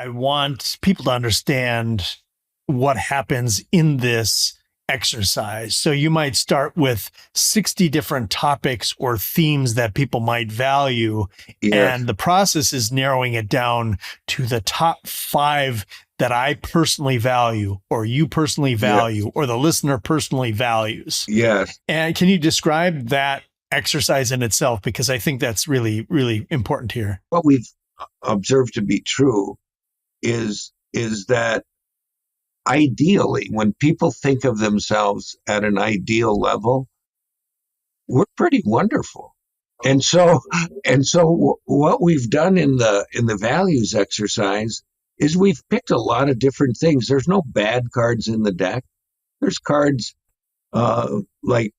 I want people to understand what happens in this exercise. So you might start with 60 different topics or themes that people might value. Yes. And the process is narrowing it down to the top 5 that I personally value, or you personally value, Yes. or the listener personally values. Yes. And can you describe that exercise in itself? Because I think that's really, really important here. What we've observed to be true is that ideally, when people think of themselves at an ideal level, we're pretty wonderful. And so what we've done in the values exercise is we've picked a lot of different things. There's no bad cards in the deck. There's cards like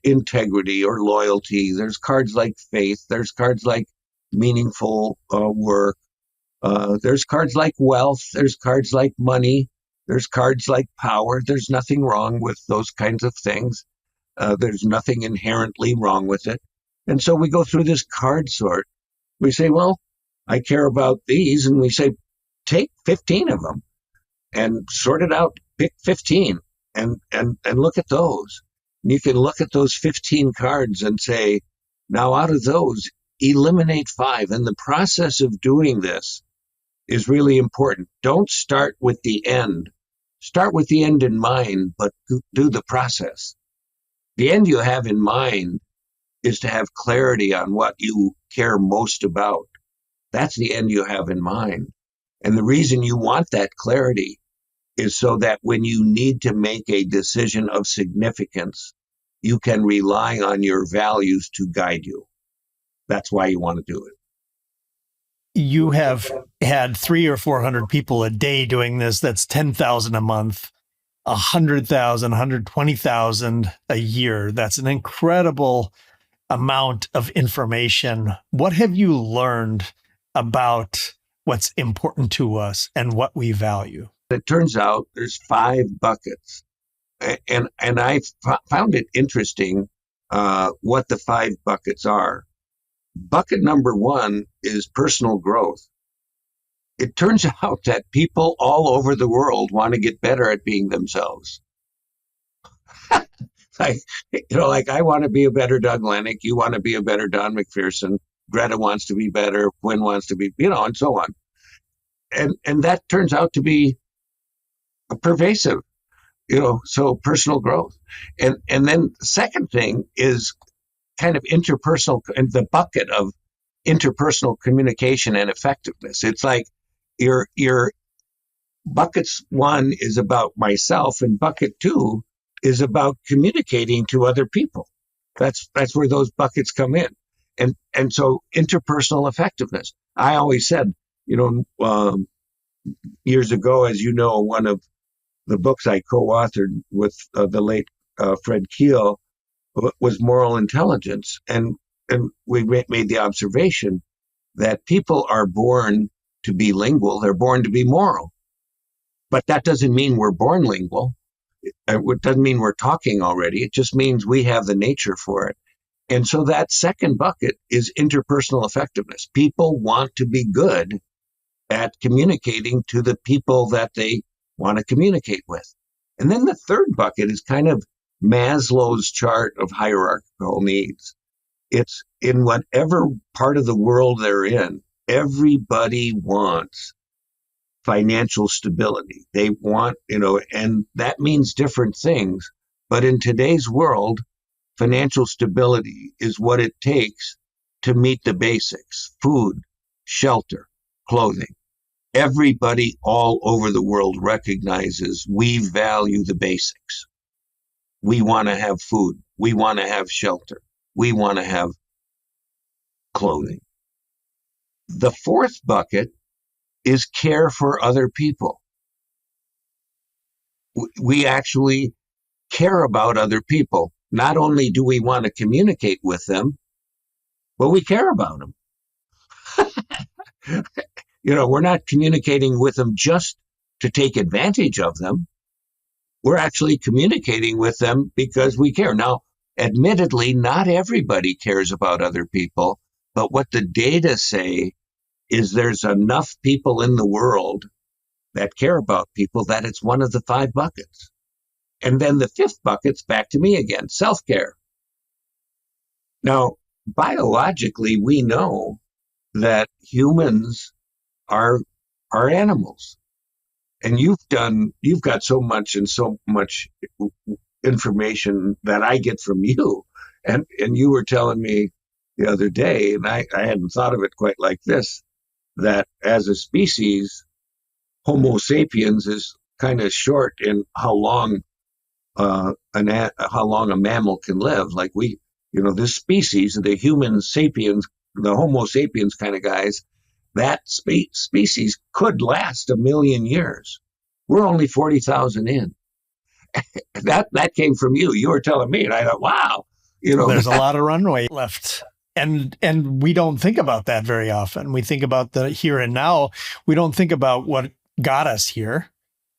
integrity or loyalty. There's cards like faith. There's cards like meaningful work. There's cards like wealth. There's cards like money. There's cards like power. There's nothing wrong with those kinds of things. There's nothing inherently wrong with it. And so we go through this card sort. We say, well, I care about these. And we say, take 15 of them and sort it out. Pick 15 and look at those. And you can look at those 15 cards and say, now out of those, eliminate 5. And the process of doing this is really important. Don't start with the end. Start with the end in mind, but do the process. The end you have in mind is to have clarity on what you care most about. That's the end you have in mind. And the reason you want that clarity is so that when you need to make a decision of significance, you can rely on your values to guide you. That's why you want to do it. You have had 300 or 400 people a day doing this. That's 10,000 a month, 100,000, 120,000 a year. That's an incredible amount of information. What have you learned about what's important to us and what we value? It turns out there's 5 buckets. And I found it interesting what the 5 buckets are. Bucket number 1 is personal growth. It turns out that people all over the world want to get better at being themselves. like I want to be a better Doug Lennick. You want to be a better Don McPherson. Greta wants to be better. Quinn wants to be, and so on. And that turns out to be pervasive, so personal growth. And then the second thing is kind of interpersonal, and the bucket of interpersonal communication and effectiveness. It's like your buckets 1 is about myself, and bucket 2 is about communicating to other people. That's where those buckets come in. And so interpersonal effectiveness. I always said, years ago, as you know, one of the books I co-authored with the late Fred Keel was moral intelligence. And we made the observation that people are born to be lingual. They're born to be moral. But that doesn't mean we're born lingual. It doesn't mean we're talking already. It just means we have the nature for it. And so that second bucket is interpersonal effectiveness. People want to be good at communicating to the people that they want to communicate with. And then the third bucket is kind of Maslow's chart of hierarchical needs. It's in whatever part of the world they're in, everybody wants financial stability. They want, and that means different things. But in today's world, financial stability is what it takes to meet the basics: food, shelter, clothing. Everybody all over the world recognizes we value the basics. We want to have food. We want to have shelter. We want to have clothing. The fourth bucket is care for other people. We actually care about other people. Not only do we want to communicate with them, but we care about them. We're not communicating with them just to take advantage of them. We're actually communicating with them because we care. Now, admittedly, not everybody cares about other people, but what the data say is there's enough people in the world that care about people that it's one of the 5 buckets. And then the 5th bucket's back to me again, self-care. Now, biologically, we know that humans are animals. And you've got so much information that I get from you. And you were telling me the other day, and I hadn't thought of it quite like this, that as a species, Homo sapiens is kind of short in how long a mammal can live. Like this species, the human sapiens, the Homo sapiens kind of guys, that species could last 1 million years. We're only 40,000 in. That came from you. You were telling me, and I thought, wow, there's a lot of runway left. And we don't think about that very often. We think about the here and now. We don't think about what got us here.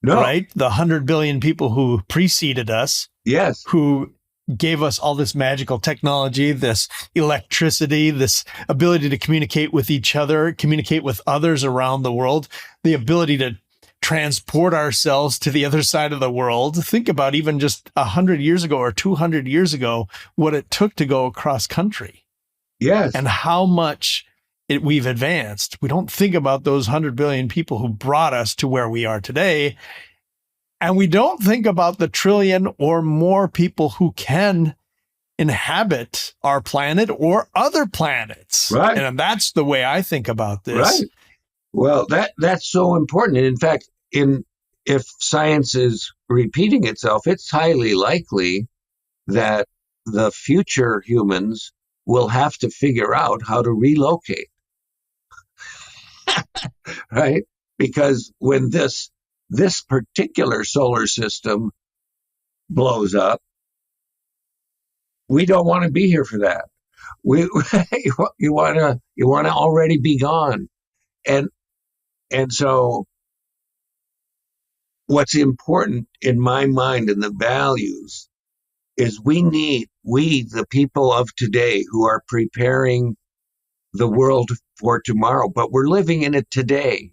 No. Right? The 100 billion people who preceded us. Yes. Who gave us all this magical technology, this electricity, this ability to communicate with each other, communicate with others around the world, the ability to transport ourselves to the other side of the world. Think about even just 100 years ago or 200 years ago, what it took to go across country. Yes. And how much we've advanced. We don't think about those 100 billion people who brought us to where we are today. And we don't think about the trillion or more people who can inhabit our planet or other planets. Right. And that's the way I think about this. Right. Well, that's so important. And in fact, if science is repeating itself, it's highly likely that the future humans will have to figure out how to relocate. Right? Because when this particular solar system blows up, we don't want to be here for that. You want to already be gone. And so what's important in my mind and the values is we, the people of today who are preparing the world for tomorrow, but we're living in it today.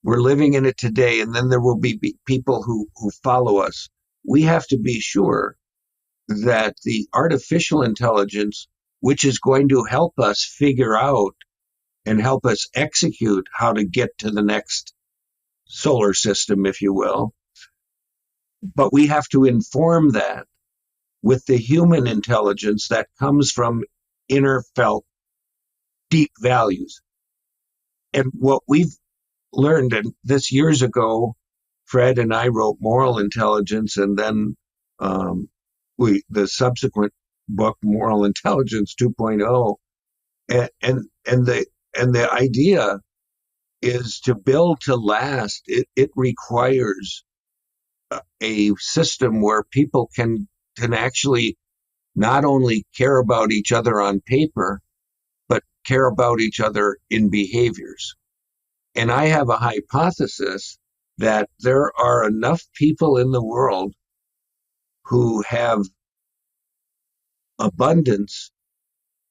We're living in it today, and then there will be people who follow us. We have to be sure that the artificial intelligence, which is going to help us figure out and help us execute how to get to the next solar system, if you will, but we have to inform that with the human intelligence that comes from inner felt deep values. And what we've learned, and this years ago, Fred and I wrote Moral Intelligence, and then the subsequent book, Moral Intelligence 2.0, and the idea is to build to last. It requires a system where people can actually not only care about each other on paper, but care about each other in behaviors. And I have a hypothesis that there are enough people in the world who have abundance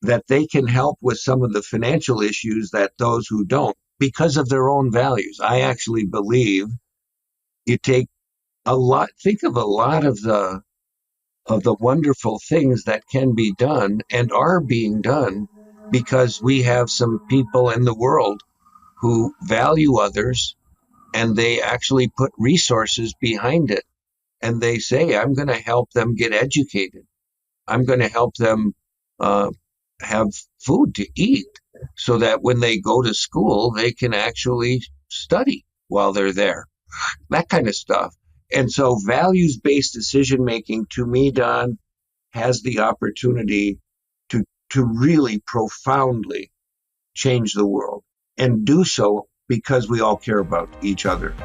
that they can help with some of the financial issues that those who don't, because of their own values. I actually believe you think of a lot of the wonderful things that can be done and are being done because we have some people in the world who value others, and they actually put resources behind it. And they say, I'm going to help them get educated. I'm going to help them have food to eat so that when they go to school, they can actually study while they're there. That kind of stuff. And so values-based decision-making, to me, Don, has the opportunity to really profoundly change the world, and do so because we all care about each other.